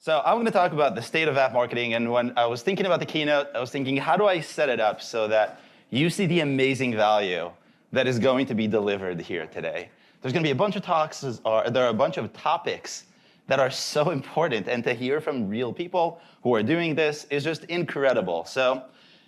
So I'm going to talk about the state of app marketing, and when I was thinking about the keynote, I was thinking, how do I set it up so that you see the amazing value that is going to be delivered here today? There's going to be a bunch of talks, or there are a bunch of topics that are so important, and to hear from real people who are doing this is just incredible. So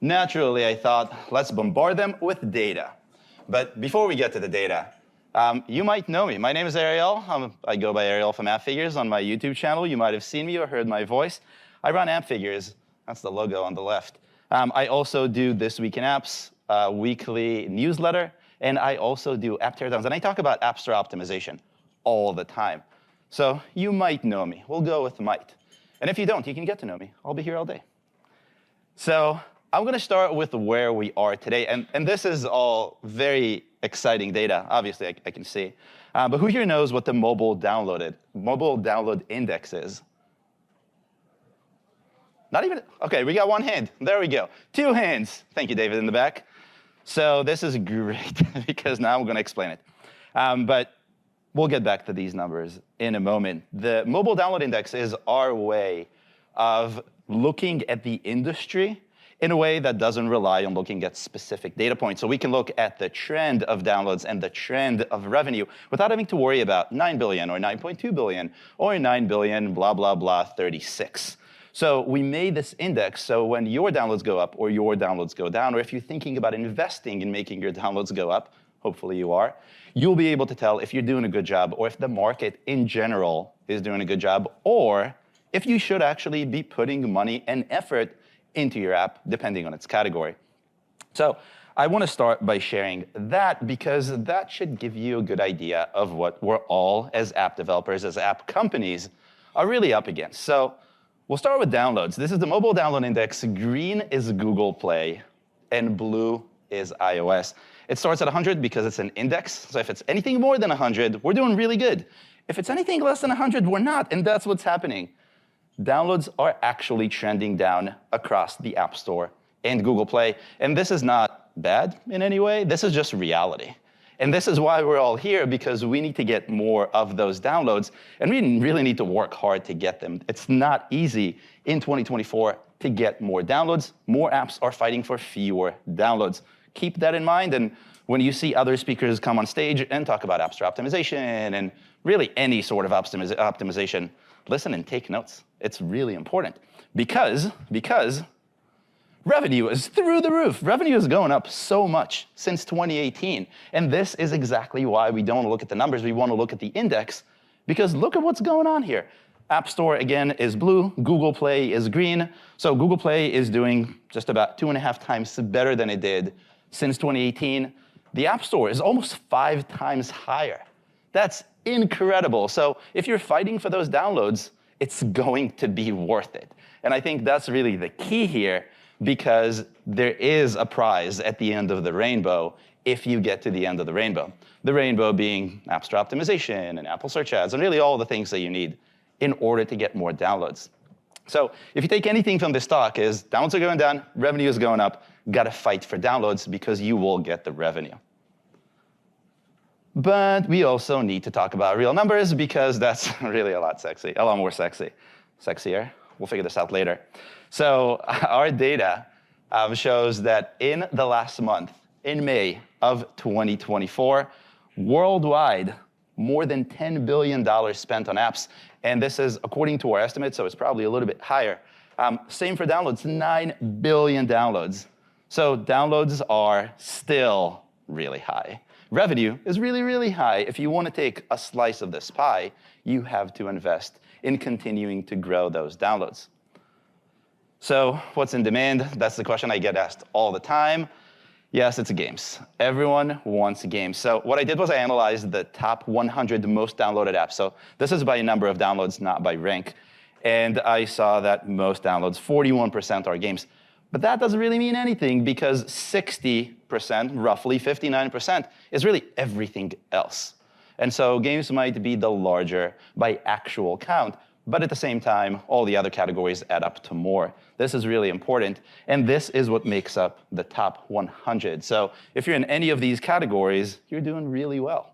naturally, I thought, let's bombard them with data. But before we get to the data, you might know me. My name is Ariel. I go by Ariel from Appfigures on my YouTube channel. You might have seen me or heard my voice. I run Appfigures. That's the logo on the left. I also do This Week in Apps, weekly newsletter, and I also do app teardowns. And I talk about App Store optimization all the time. So you might know me. We'll go with might. And if you don't, you can get to know me. I'll be here all day. So I'm going to start with where we are today. And this is all very exciting data, obviously, I can see. But who here knows what the mobile download index is? Not even, OK, we got one hand. There we go. Two hands. Thank you, David, in the back. So this is great, because now I'm going to explain it. But we'll get back to these numbers in a moment. The mobile download index is our way of looking at the industry in a way that doesn't rely on looking at specific data points. So we can look at the trend of downloads and the trend of revenue without having to worry about 9 billion or 9.2 billion or 9 billion, blah, blah, blah, 36. So we made this index so when your downloads go up or your downloads go down, or if you're thinking about investing in making your downloads go up, hopefully you are, you'll be able to tell if you're doing a good job or if the market in general is doing a good job, or if you should actually be putting money and effort into your app, depending on its category. So I want to start by sharing that, because that should give you a good idea of what we're all, as app developers, as app companies, are really up against. So we'll start with downloads. This is the mobile download index. Green is Google Play, and blue is iOS. It starts at 100 because it's an index. So if it's anything more than 100, we're doing really good. If it's anything less than 100, we're not, and that's what's happening. Downloads are actually trending down across the App Store and Google Play. And this is not bad in any way. This is just reality. And this is why we're all here, because we need to get more of those downloads. And we really need to work hard to get them. It's not easy in 2024 to get more downloads. More apps are fighting for fewer downloads. Keep that in mind. And when you see other speakers come on stage and talk about App Store optimization and really any sort of optimization, listen and take notes. It's really important because revenue is through the roof. Revenue is going up so much since 2018. And this is exactly why we don't look at the numbers. We want to look at the index, because look at what's going on here. App Store, again, is blue. Google Play is green. So Google Play is doing just about 2.5 times better than it did since 2018. The App Store is almost 5 times higher. That's incredible. So if you're fighting for those downloads, it's going to be worth it. And I think that's really the key here, because there is a prize at the end of the rainbow if you get to the end of the rainbow. The rainbow being App Store optimization and Apple search ads and really all the things that you need in order to get more downloads. So if you take anything from this talk, is downloads are going down, revenue is going up, gotta fight for downloads because you will get the revenue. But we also need to talk about real numbers, because that's really a lot more sexier. We'll figure this out later. So our data shows that in the last month, in May of 2024, worldwide, more than $10 billion spent on apps. And this is according to our estimates, so it's probably a little bit higher. Same for downloads, 9 billion downloads. So downloads are still really high. Revenue is really, really high. If you want to take a slice of this pie, you have to invest in continuing to grow those downloads. So what's in demand? That's the question I get asked all the time. Yes, it's games. Everyone wants games. So what I did was I analyzed the top 100 most downloaded apps. So this is by number of downloads, not by rank. And I saw that most downloads, 41%, are games. But that doesn't really mean anything, because 60%, roughly 59%, is really everything else. And so games might be the larger by actual count, but at the same time, all the other categories add up to more. This is really important, and this is what makes up the top 100. So if you're in any of these categories, you're doing really well.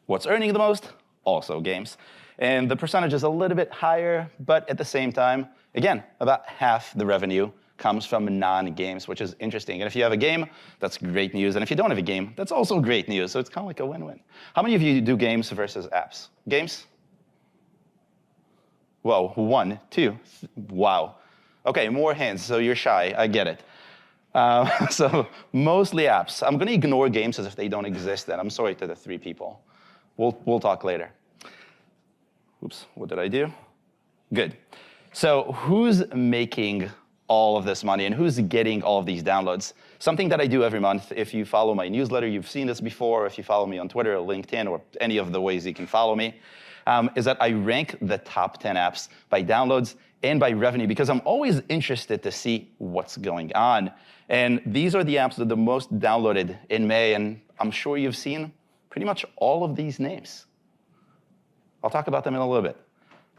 What's earning the most? Also games. And the percentage is a little bit higher, but at the same time, again, about half the revenue comes from non-games, which is interesting. And if you have a game, that's great news. And if you don't have a game, that's also great news. So it's kind of like a win-win. How many of you do games versus apps? Games? Whoa, 1, 2, wow. Okay, more hands, so you're shy, I get it. So mostly apps. I'm gonna ignore games as if they don't exist then. I'm sorry to the 3 people. We'll talk later. Oops, what did I do? Good. So who's making all of this money and who's getting all of these downloads? Something that I do every month. If you follow my newsletter, you've seen this before. If you follow me on Twitter or LinkedIn or any of the ways you can follow me, is that I rank the top 10 apps by downloads and by revenue because I'm always interested to see what's going on. And these are the apps that are the most downloaded in May, and I'm sure you've seen pretty much all of these names. I'll talk about them in a little bit.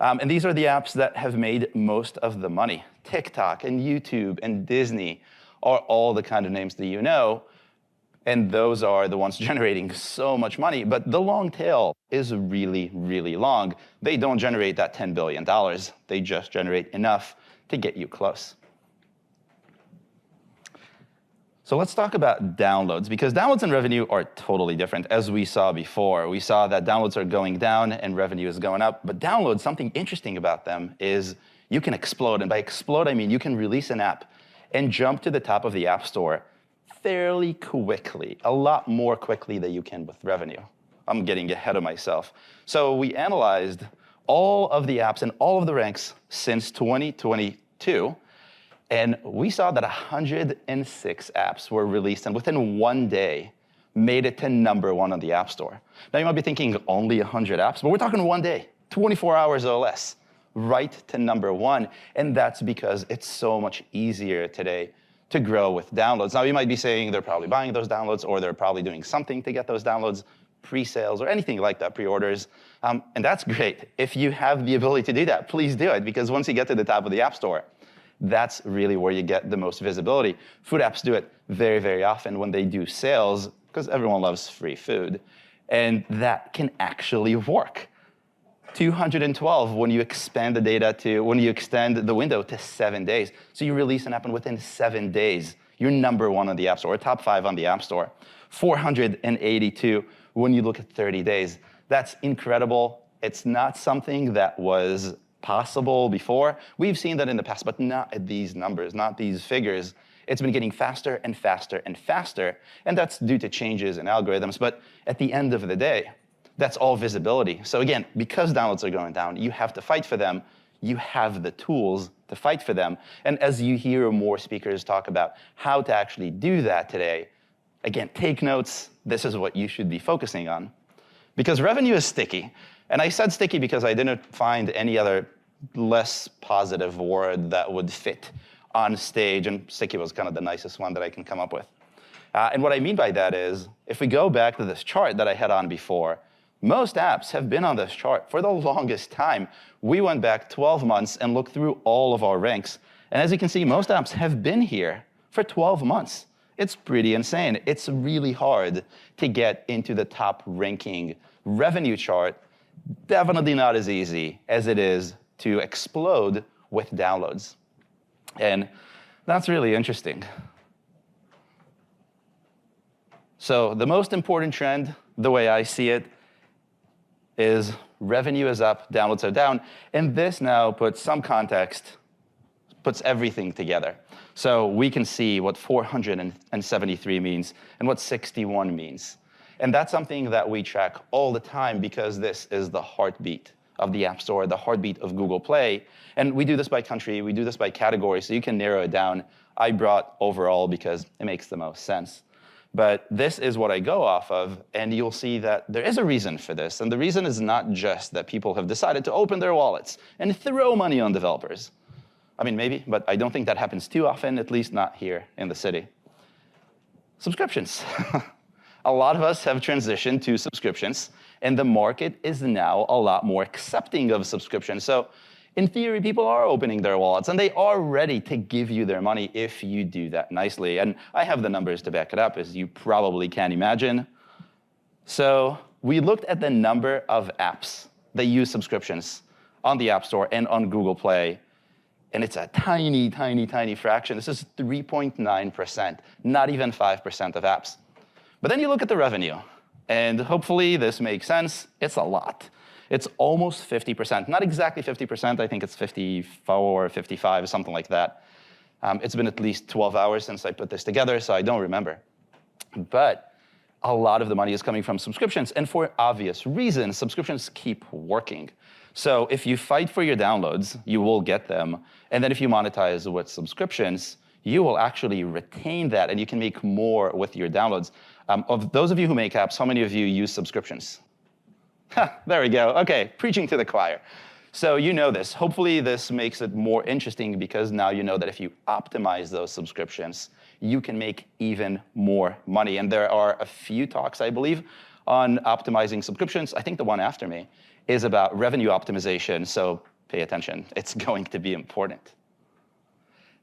And these are the apps that have made most of the money. TikTok and YouTube and Disney are all the kind of names that you know, and those are the ones generating so much money, but the long tail is really, really long. They don't generate that $10 billion. They just generate enough to get you close. So let's talk about downloads, because downloads and revenue are totally different, as we saw before. We saw that downloads are going down and revenue is going up, but downloads, something interesting about them is you can explode, and by explode, I mean you can release an app and jump to the top of the App Store fairly quickly, a lot more quickly than you can with revenue. I'm getting ahead of myself. So we analyzed all of the apps and all of the ranks since 2022, and we saw that 106 apps were released and within 1 day made it to #1 on the App Store. Now you might be thinking only 100 apps, but we're talking 1 day, 24 hours or less, right to #1. And that's because it's so much easier today to grow with downloads. Now you might be saying they're probably buying those downloads or they're probably doing something to get those downloads, pre-sales or anything like that, pre-orders. And that's great. If you have the ability to do that, please do it, because once you get to the top of the App Store, that's really where you get the most visibility. Food apps do it very, very often when they do sales, because everyone loves free food. And that can actually work. 212 when you expand the data to, when you extend the window to 7 days. So you release an app and within 7 days, you're #1 on the App Store, or top 5 on the App Store. 482 when you look at 30 days. That's incredible. It's not something that was possible before. We've seen that in the past, but not at these numbers, not these figures. It's been getting faster and faster and faster, and that's due to changes in algorithms. But at the end of the day, that's all visibility. So again, because downloads are going down, you have to fight for them. You have the tools to fight for them. And as you hear more speakers talk about how to actually do that today, again, take notes. This is what you should be focusing on. Because revenue is sticky. And I said sticky because I didn't find any other less positive word that would fit on stage. And sticky was kind of the nicest one that I can come up with. And what I mean by that is, if we go back to this chart that I had on before, most apps have been on this chart for the longest time. We went back 12 months and looked through all of our ranks. And as you can see, most apps have been here for 12 months. It's pretty insane. It's really hard to get into the top ranking revenue chart. Definitely not as easy as it is to explode with downloads. And that's really interesting. So the most important trend, the way I see it, is revenue is up, downloads are down, and this now puts some context, puts everything together. So we can see what 473 means and what 61 means. And that's something that we track all the time because this is the heartbeat of the App Store, the heartbeat of Google Play. And we do this by country, we do this by category, so you can narrow it down. I brought overall because it makes the most sense. But this is what I go off of, and you'll see that there is a reason for this. And the reason is not just that people have decided to open their wallets and throw money on developers. I mean, maybe, but I don't think that happens too often, at least not here in the city. Subscriptions. A lot of us have transitioned to subscriptions, and the market is now a lot more accepting of subscriptions. So in theory, people are opening their wallets, and they are ready to give you their money if you do that nicely. And I have the numbers to back it up, as you probably can imagine. So we looked at the number of apps they use subscriptions on the App Store and on Google Play. And it's a tiny, tiny, tiny fraction. This is 3.9%, not even 5% of apps. But then you look at the revenue, and hopefully this makes sense. It's a lot. It's almost 50%. Not exactly 50%. I think it's 54 or 55, something like that. It's been at least 12 hours since I put this together, so I don't remember. But a lot of the money is coming from subscriptions, and for obvious reasons, subscriptions keep working. So if you fight for your downloads, you will get them. And then if you monetize with subscriptions, you will actually retain that, and you can make more with your downloads. Of those of you who make apps, how many of you use subscriptions? There we go. OK, preaching to the choir. So you know this. Hopefully, this makes it more interesting because now you know that if you optimize those subscriptions, you can make even more money. And there are a few talks, I believe, on optimizing subscriptions. I think the one after me is about revenue optimization. So pay attention. It's going to be important.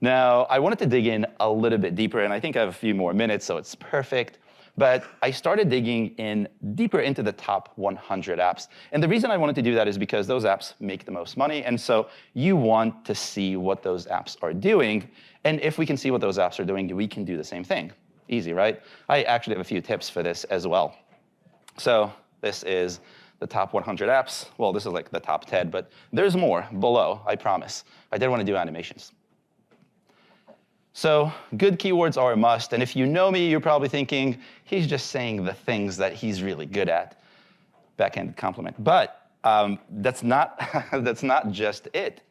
Now, I wanted to dig in a little bit deeper, and I think I have a few more minutes, so it's perfect. But I started digging in deeper into the top 100 apps. And the reason I wanted to do that is because those apps make the most money. And so you want to see what those apps are doing. And if we can see what those apps are doing, we can do the same thing. Easy, right? I actually have a few tips for this as well. So this is the top 100 apps. Well, this is like the top 10, but there's more below, I promise. I did want to do animations. So good keywords are a must. And if you know me, you're probably thinking, he's just saying the things that he's really good at. Backhanded compliment. But that's not just it.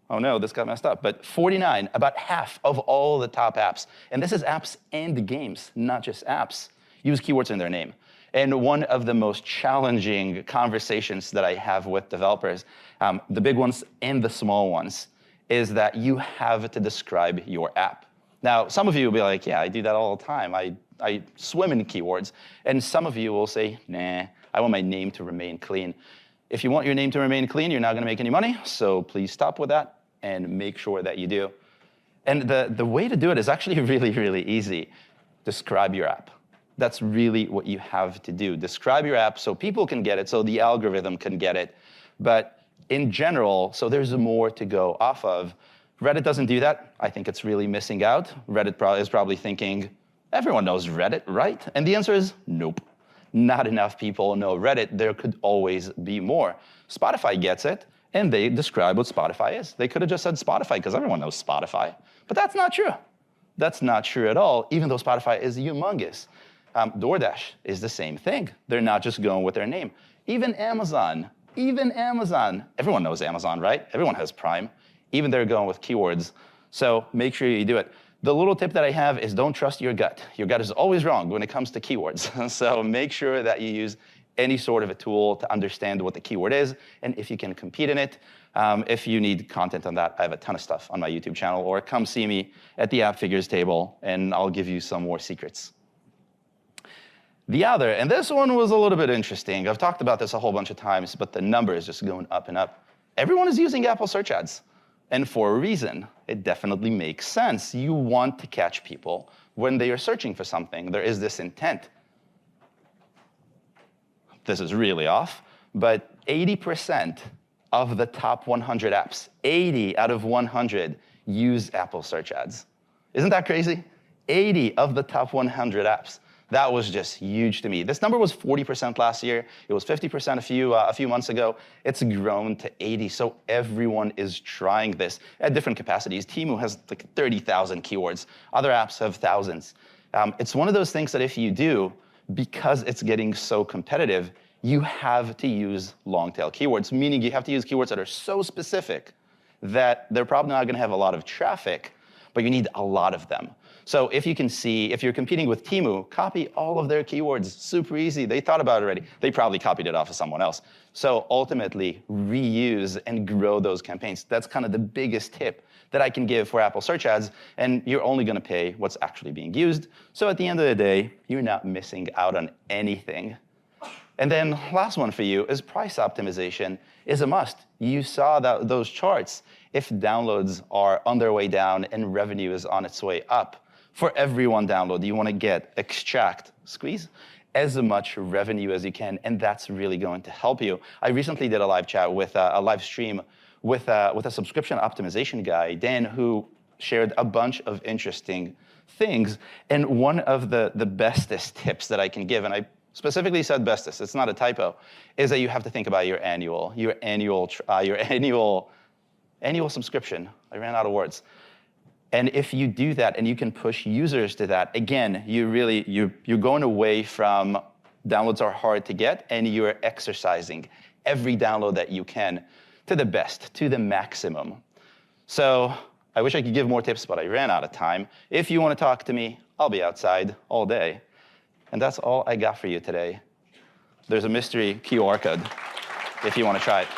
Oh, no, this got messed up. But 49, about half of all the top apps, and this is apps and games, not just apps, use keywords in their name. And one of the most challenging conversations that I have with developers, the big ones and the small ones, is that you have to describe your app. Now, some of you will be like, yeah, I do that all the time. I swim in keywords. And some of you will say, nah, I want my name to remain clean. If you want your name to remain clean, you're not going to make any money. So please stop with that and make sure that you do. And the way to do it is actually really, really easy. Describe your app. That's really what you have to do. Describe your app so people can get it, so the algorithm can get it. But in general, so there's more to go off of. Reddit doesn't do that. I think it's really missing out. Reddit is probably thinking, everyone knows Reddit, right? And the answer is nope. Not enough people know Reddit. There could always be more. Spotify gets it, and they describe what Spotify is. They could have just said Spotify, because everyone knows Spotify. But that's not true. That's not true at all, even though Spotify is humongous. DoorDash is the same thing. They're not just going with their name. Even Amazon, everyone knows Amazon, right? Everyone has Prime. Even they're going with keywords. So make sure you do it. The little tip that I have is don't trust your gut. Your gut is always wrong when it comes to keywords. So make sure that you use any sort of a tool to understand what the keyword is and if you can compete in it. If you need content on that, I have a ton of stuff on my YouTube channel, or come see me at the Appfigures table, and I'll give you some more secrets. The other, and this one was a little bit interesting. I've talked about this a whole bunch of times, but the number is just going up and up. Everyone is using Apple search ads, and for a reason. It definitely makes sense. You want to catch people when they are searching for something. There is this intent. This is really off, but 80% of the top 100 apps, 80 out of 100, use Apple search ads. Isn't that crazy? 80 of the top 100 apps. That was just huge to me. This number was 40% last year. It was 50% a few months ago. It's grown to 80, so everyone is trying this at different capacities. Temu has like 30,000 keywords. Other apps have thousands. It's one of those things that if you do, because it's getting so competitive, you have to use long-tail keywords, meaning you have to use keywords that are so specific that they're probably not going to have a lot of traffic, but you need a lot of them. So if you can see, if you're competing with Temu, copy all of their keywords. Super easy. They thought about it already. They probably copied it off of someone else. So ultimately, reuse and grow those campaigns. That's kind of the biggest tip that I can give for Apple search ads. And you're only going to pay what's actually being used. So at the end of the day, you're not missing out on anything. And then last one for you is price optimization is a must. You saw those charts. If downloads are on their way down and revenue is on its way up, for every one download, you want to extract, squeeze, as much revenue as you can, and that's really going to help you. I recently did a live chat with a live stream with a subscription optimization guy, Dan, who shared a bunch of interesting things. And one of the bestest tips that I can give, and I specifically said bestest, it's not a typo, is that you have to think about your annual subscription. I ran out of words. And if you do that and you can push users to that, again, you're going away from downloads are hard to get, and you're exercising every download that you can to the best, to the maximum. So I wish I could give more tips, but I ran out of time. If you want to talk to me, I'll be outside all day. And that's all I got for you today. There's a mystery QR code if you want to try it.